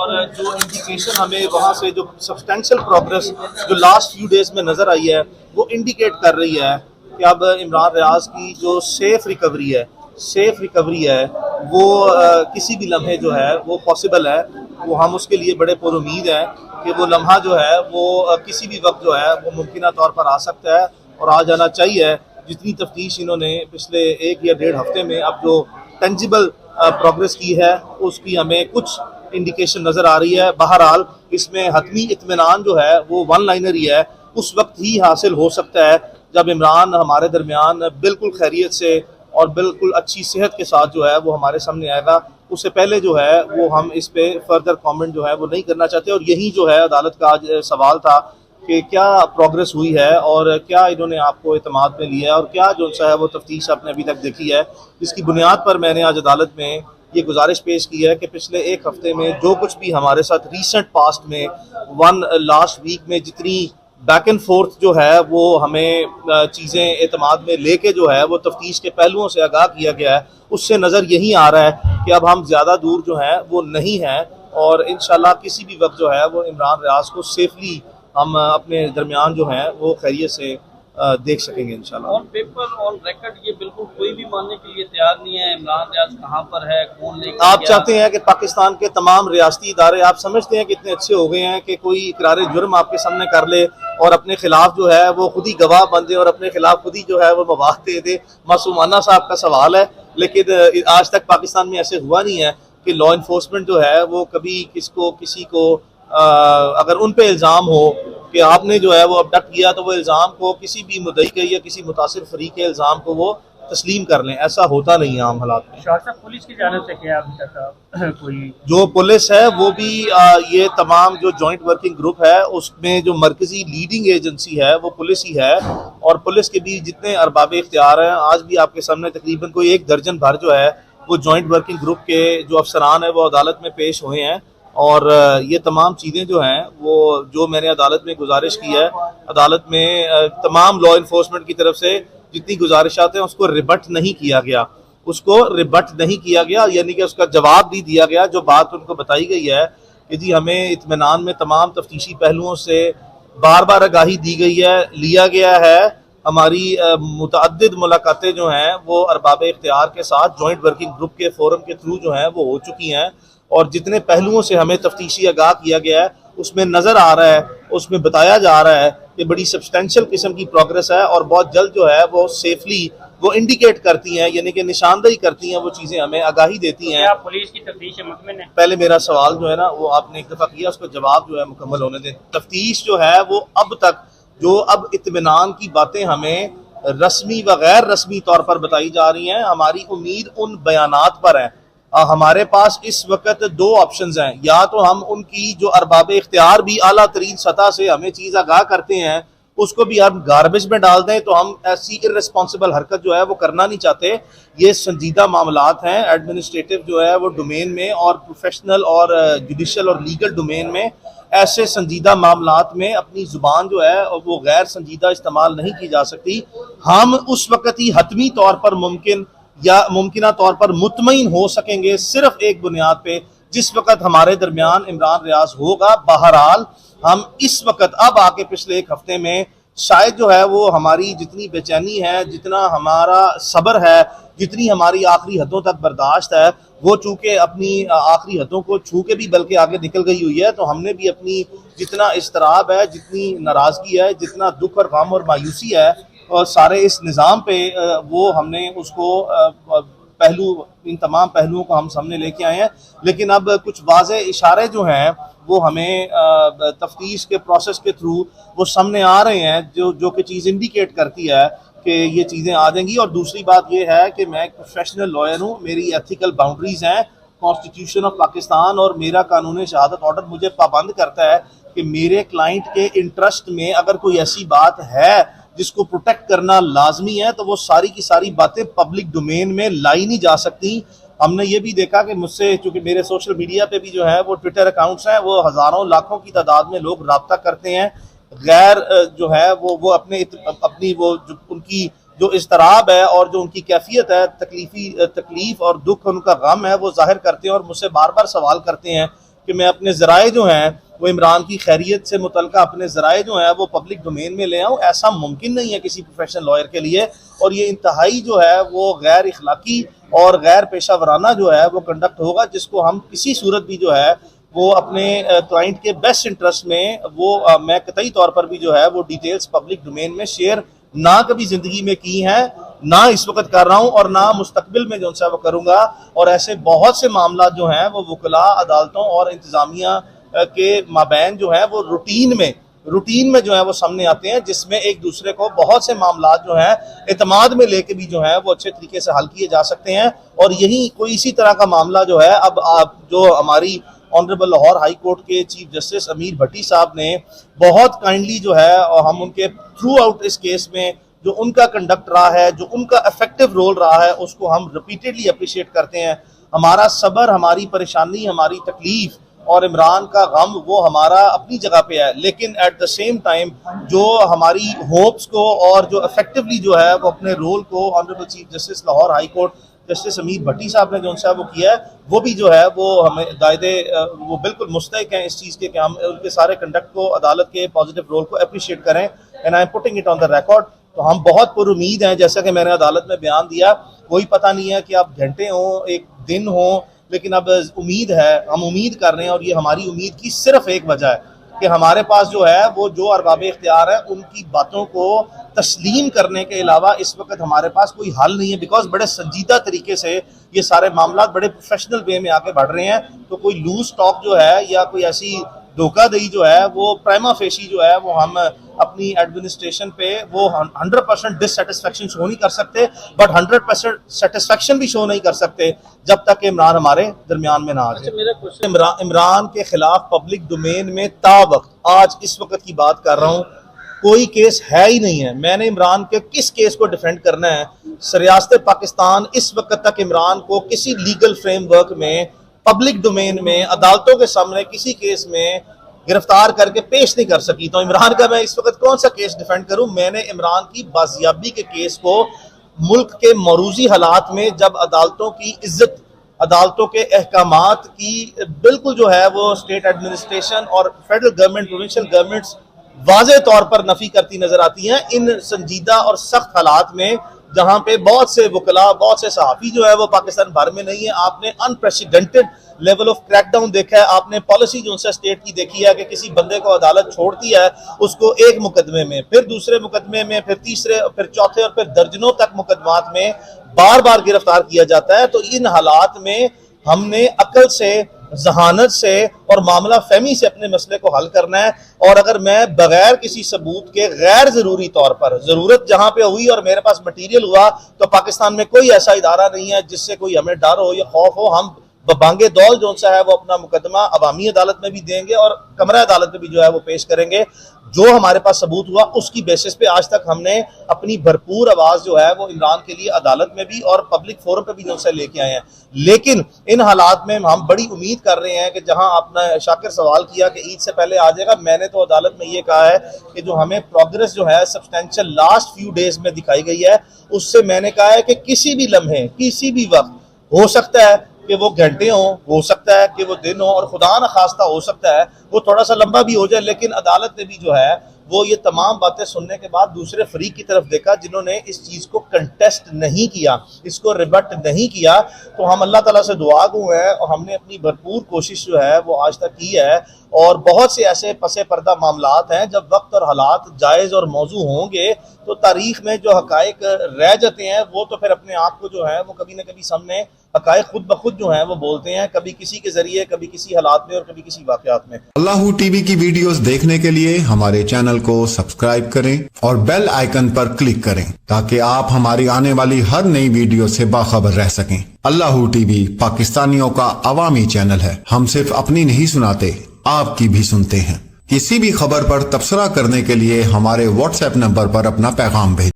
और जो इंडिकेशन हमें वहाँ से जो सब्सटेंशियल प्रोग्रेस जो लास्ट फ्यू डेज में नज़र आई है वो इंडिकेट कर रही है कि अब इमरान रियाज की जो सेफ रिकवरी है वो किसी भी लम्हे जो है वो पॉसिबल है। वो हम उसके लिए बड़े पुरुमीद हैं कि वो लम्हा जो है वो किसी भी वक्त जो है वो मुमकिन तौर पर आ सकता है और आ जाना चाहिए। जितनी तफ्तीश इन्होंने पिछले 1 या 1.5 हफ्ते में अब जो टेंजिबल प्रोग्रेस की है उसकी हमें कुछ इंडिकेशन नज़र आ रही है। बहरहाल इसमें हतमी इत्मीनान जो है वो वन लाइनर ही है, उस वक्त ही हासिल हो सकता है जब इमरान हमारे दरमियान बिल्कुल खैरियत से और बिल्कुल अच्छी सेहत के साथ जो है वो हमारे सामने आएगा। उससे पहले जो है वो हम इस पे फर्दर कमेंट जो है वो नहीं करना चाहते। और यही जो है अदालत का आज सवाल था कि क्या प्रोग्रेस हुई है और क्या इन्होंने आपको एतमाद में लिया है और क्या जो सा है वो तफ्तीश आपने अभी तक देखी है, जिसकी बुनियाद पर मैंने आज अदालत में ये गुजारिश पेश की है कि पिछले 1 हफ्ते में जो कुछ भी हमारे साथ रिसेंट पास्ट में लास्ट वीक में जितनी बैक एंड फोर्थ जो है वो हमें चीज़ें एतमाद में लेके जो है वो तफ्तीश के पहलुओं से आगाह किया गया है, उससे नज़र यही आ रहा है कि अब हम ज़्यादा दूर जो है वो नहीं हैं और इंशाल्लाह किसी भी वक्त जो है वो इमरान रियाज को सेफली हम अपने दरमियान जो है वो खैरियत से देख सकेंगे इंशाल्लाह। ऑन पेपर ऑन रिकॉर्ड ये बिल्कुल कोई भी मानने के लिए तैयार नहीं है इमरान रियाज कहाँ पर है, कौन लेकर आप चाहते हैं कि पाकिस्तान के तमाम रियासती इदारे आप समझते हैं कि इतने अच्छे हो गए हैं कि कोई इकरार जुर्म आपके सामने कर ले और अपने खिलाफ जो है वो खुद ही गवाह बन दे और अपने खिलाफ खुद ही जो है वो मवाद दे दे। मासूमाना सा आपका सवाल है, लेकिन आज तक पाकिस्तान में ऐसे हुआ नहीं है कि लॉ इन्फोर्समेंट जो है वो कभी किसी को अगर उन पे इल्ज़ाम हो कि आपने जो है वो अबडक्ट किया तो वो इल्ज़ाम को किसी भी मुद्दई के या किसी मुतासिर फरीक के इल्ज़ाम को वो तस्लीम कर लें, ऐसा होता नहीं है आम हालात में। पुलिस की जानिब से क्या अभी तक कोई जो पुलिस है वो भी ये तमाम जो जॉइंट वर्किंग ग्रुप है उसमें जो मरकजी लीडिंग एजेंसी है वो पुलिस ही है और पुलिस के भी जितने अरबाब इख्तियार हैं आज भी आपके सामने तकरीबन कोई 1 दर्जन भर जो है वो जॉइंट वर्किंग ग्रुप के जो अफसरान है वो अदालत में पेश हुए हैं और ये तमाम चीज़ें जो हैं वो जो मैंने अदालत में गुजारिश की है, अदालत में तमाम लॉ इन्फोर्समेंट की तरफ से जितनी गुजारिशात हैं उसको रिबट नहीं किया गया, यानी कि उसका जवाब भी दिया गया। जो बात उनको बताई गई है कि जी हमें इत्मीनान में तमाम तफ्तीशी पहलुओं से बार बार आगाही दी गई है, लिया गया है। हमारी मुतअद्दिद मुलाकातें जो हैं वो अरबाब इख्तियार के साथ जॉइंट वर्किंग ग्रुप के फोरम के थ्रू जो हैं वो हो चुकी हैं और जितने पहलुओं से हमें तफ्तीशी आगाह किया गया है उसमें नज़र आ रहा है, उसमें बताया जा रहा है कि बड़ी सब्सटेंशियल किस्म की प्रोग्रेस है और बहुत जल्द जो है वो सेफली वो इंडिकेट करती हैं, यानी कि निशानदेही करती हैं, वो चीज़ें हमें आगाही देती हैं। पुलिस की तफ्तीश मुतमिन है? पहले मेरा सवाल जो है ना वो आपने एक दफ़ा किया, उसका जवाब जो है मुकम्मल होने दें। तफ्तीश जो है वो अब तक जो अब इत्मीनान की बातें हमें रस्मी व गैर रस्मी तौर पर बताई जा रही हैं, हमारी उम्मीद उन बयानात पर है। हमारे पास इस वक्त 2 ऑप्शंस हैं, या तो हम उनकी जो अरबाब इख्तियार भी आला तरीन सतह से हमें चीज़ आगाह करते हैं उसको भी हम गार्बेज में डाल दें, तो हम ऐसी इर्रेस्पॉन्सिबल हरकत जो है वो करना नहीं चाहते। ये संजीदा मामलात हैं, एडमिनिस्ट्रेटिव जो है वो डोमेन में और प्रोफेशनल और जुडिशल और लीगल डोमेन में ऐसे संजीदा मामलात में अपनी ज़ुबान जो है वो गैर संजीदा इस्तेमाल नहीं की जा सकती। हम उस वक्त ही हतमी तौर पर मुमकिन तौर पर मुतमईन हो सकेंगे सिर्फ एक बुनियाद पे, जिस वक्त हमारे दरमियान इमरान रियाज होगा। बहरहाल हम इस वक्त अब आके पिछले 1 हफ्ते में शायद जो है वो हमारी जितनी बेचैनी है, जितना हमारा सब्र है, जितनी हमारी आखिरी हदों तक बर्दाश्त है, वो चूँकि अपनी आखिरी हदों को छू के भी बल्कि आगे निकल गई हुई है, तो हमने भी अपनी जितना इस्तराब है, जितनी नाराज़गी है, जितना दुख और गम और मायूसी है और सारे इस निज़ाम पे वो हमने उसको इन तमाम पहलुओं को हम सामने लेके आए हैं। लेकिन अब कुछ वाज़े इशारे जो हैं वो हमें तफ्तीश के प्रोसेस के थ्रू वो सामने आ रहे हैं जो कि चीज़ इंडिकेट करती है कि ये चीज़ें आ जाएंगी। और दूसरी बात ये है कि मैं एक प्रोफेशनल लॉयर हूँ, मेरी एथिकल बाउंड्रीज़ हैं, कॉन्स्टिट्यूशन ऑफ पाकिस्तान और मेरा कानून शहादत ऑर्डर मुझे पाबंद करता है कि मेरे क्लाइंट के इंटरेस्ट में अगर कोई ऐसी बात है जिसको प्रोटेक्ट करना लाजमी है तो वो सारी की सारी बातें पब्लिक डोमेन में लाई नहीं जा सकती। हमने ये भी देखा कि मुझसे, चूँकि मेरे सोशल मीडिया पे भी जो है वो ट्विटर अकाउंट्स हैं, वो हज़ारों लाखों की तादाद में लोग रब्ता करते हैं, गैर जो है वो अपनी वो जो उनकी जो इस्तराब है और जो उनकी कैफियत है, तकलीफ और दुख उनका गम है वो जाहिर करते हैं और मुझसे बार बार सवाल करते हैं कि मैं अपने ज़राए जो हैं वो इमरान की खैरियत से मुतल्लिक़ अपने ज़राए जो हैं वो पब्लिक डोमेन में ले आऊँ, ऐसा मुमकिन नहीं है किसी प्रोफेशनल लॉयर के लिए। और ये इंतहाई जो है वो गैर इखलाकी और गैर पेशा वराना जो है वो कंडक्ट होगा, जिसको हम किसी सूरत भी जो है वो अपने क्लाइंट के बेस्ट इंटरेस्ट में वो मैं कतई तौर पर भी जो है वो डिटेल्स पब्लिक डोमेन में शेयर ना कभी ज़िंदगी में की हैं, ना इस वक्त कर रहा हूँ और ना मुस्तकबिल में जो सा वो करूँगा। और ऐसे बहुत से मामला जो हैं वो वकला, अदालतों और इंतज़ामिया के माबैन जो है वो रूटीन में जो है वो सामने आते हैं, जिसमें एक दूसरे को बहुत से मामला जो हैं एतमाद में लेके भी जो है वो अच्छे तरीके से हल किए जा सकते हैं। और यही कोई इसी तरह का मामला जो है अब आप जो हमारी ऑनरेबल लाहौर हाई कोर्ट के चीफ जस्टिस अमीर भट्टी साहब ने बहुत काइंडली जो है, और हम उनके थ्रू आउट इस केस में जो उनका कंडक्ट रहा है, जो उनका इफेक्टिव रोल रहा है, उसको हम रिपीटेडली अप्रिशिएट करते हैं। हमारा सब्र, हमारी परेशानी, हमारी तकलीफ और इमरान का गम वो हमारा अपनी जगह पे है, लेकिन एट द सेम टाइम जो हमारी होप्स को और जो इफेक्टिवली जो है वो अपने रोल को honourable chief justice Lahore high court justice अमीर भट्टी साहब ने जो उनसे वो किया है, वो भी जो है वो हमें दायदे वो बिल्कुल मुस्तहिक हैं इस चीज़ के कि हम उनके सारे कंडक्ट को, अदालत के पॉजिटिव रोल को अप्रिशिएट करें। And I am putting it on the record. तो हम बहुत पुरुमीद हैं, जैसा कि मैंने अदालत में बयान दिया, कोई पता नहीं है कि अब घंटे हों, एक दिन हो, लेकिन अब उम्मीद है, हम उम्मीद कर रहे हैं। और ये हमारी उम्मीद की सिर्फ एक वजह है कि हमारे पास जो है वो जो अरबाब इख्तियार है उनकी बातों को तस्लीम करने के अलावा इस वक्त हमारे पास कोई हल नहीं है, बिकॉज बड़े संजीदा तरीके से ये सारे मामला बड़े प्रोफेशनल वे में आके बढ़ रहे हैं। तो कोई लूज टॉक जो है या कोई ऐसी धोखाधड़ी जो है वो प्राइमा फेशी जो है वो हम अपनी एडमिनिस्ट्रेशन पे वो 100% डिससेटिस्फेक्शन शो नहीं कर सकते, बट 100% सेटिस्फेक्शन भी शो नहीं कर सकते जब तक इमरान हमारे दरमियान में ना आ जाए। मेरा क्वेश्चन, इमरान के खिलाफ पब्लिक डोमेन में तावक्त आज इस वक्त की बात कर रहा हूँ कोई केस है ही नहीं है। मैंने इमरान के किस केस को डिफेंड करना है? रियासत पाकिस्तान इस वक्त तक इमरान को किसी लीगल फ्रेमवर्क में, पब्लिक डोमेन में, अदालतों के सामने किसी केस में गिरफ्तार करके पेश नहीं कर सकी। तो इमरान का मैं इस वक्त कौन सा केस डिफेंड करूं? मैंने इमरान की बाजियाबी के केस को मुल्क के मरूजी हालात में, जब अदालतों की इज्जत, अदालतों के अहकामात की बिल्कुल जो है वो स्टेट एडमिनिस्ट्रेशन और फेडरल गवर्नमेंट, प्रोविंशियल गवर्नमेंट्स वाज़े तौर पर नफी करती नजर आती हैं, इन संजीदा और सख्त हालात में जहां पे बहुत से वकला, बहुत से सहाफ़ी जो है वो पाकिस्तान भर में नहीं है। आपने अनप्रेसिडेंटेड लेवल ऑफ क्रैकडाउन देखा है, आपने पॉलिसी जो उनसे स्टेट की देखी है कि किसी बंदे को अदालत छोड़ती है उसको एक मुकदमे में, फिर दूसरे मुकदमे में, फिर तीसरे, फिर चौथे और फिर दर्जनों तक मुकदमात में बार बार गिरफ्तार किया जाता है। तो इन हालात में हमने अकल से, जहानत से और मामला फहमी से अपने मसले को हल करना है। और अगर मैं बगैर किसी सबूत के गैर जरूरी तौर पर, जरूरत जहां पे हुई और मेरे पास मटीरियल हुआ, तो पाकिस्तान में कोई ऐसा इदारा नहीं है जिससे कोई हमें डर हो या खौफ हो। हम बबांगे दौल जो सा है वो अपना मुकदमा अवामी अदालत में भी देंगे और कमरा अदालत में भी जो है वो पेश करेंगे। जो हमारे पास सबूत हुआ उसकी बेसिस पे आज तक हमने अपनी भरपूर आवाज जो है वो इमरान के लिए अदालत में भी और पब्लिक फोरम पे भी जो से लेके आए हैं। लेकिन इन हालात में हम बड़ी उम्मीद कर रहे हैं कि जहां आपने शाकिर सवाल किया कि ईद से पहले आ जाएगा, मैंने तो अदालत में ये कहा है कि जो हमें प्रोग्रेस जो है सब्सटेंशियल लास्ट फ्यू डेज में दिखाई गई है, उससे मैंने कहा है कि किसी भी लम्हे, किसी भी वक्त हो सकता है कि वो घंटे हो सकता है कि वो दिन हो, और खुदा न खास्ता हो सकता है वो थोड़ा सा लंबा भी हो जाए। लेकिन अदालत ने भी जो है वो ये तमाम बातें सुनने के बाद दूसरे फरीक की तरफ देखा जिन्होंने इस चीज़ को कंटेस्ट नहीं किया, इसको रिबट नहीं किया। तो हम अल्लाह ताला से दुआ गो हैं और हमने अपनी भरपूर कोशिश जो है वो आज तक की है। और बहुत से ऐसे पसे पर्दा मामलात हैं जब वक्त और हालात जायज़ और मौजू होंगे तो तारीख में जो हकायक रह जाते हैं वो तो फिर अपने आप को जो है वो कभी ना कभी सामने हकायक खुद ब खुद जो है वो बोलते हैं, कभी किसी के जरिए, कभी किसी हालात में और कभी किसी वाकयात में। अल्लाह टीवी की वीडियोस देखने के लिए हमारे चैनल को सब्सक्राइब करें और बेल आइकन पर क्लिक करें ताकि आप हमारी आने वाली हर नई वीडियो से बाखबर रह सकें। अल्लाह टीवी पाकिस्तानियों का अवामी चैनल है। हम सिर्फ अपनी नहीं सुनाते, आपकी भी सुनते हैं। किसी भी खबर पर तबसरा करने के लिए हमारे व्हाट्सएप नंबर पर अपना पैगाम भेजें।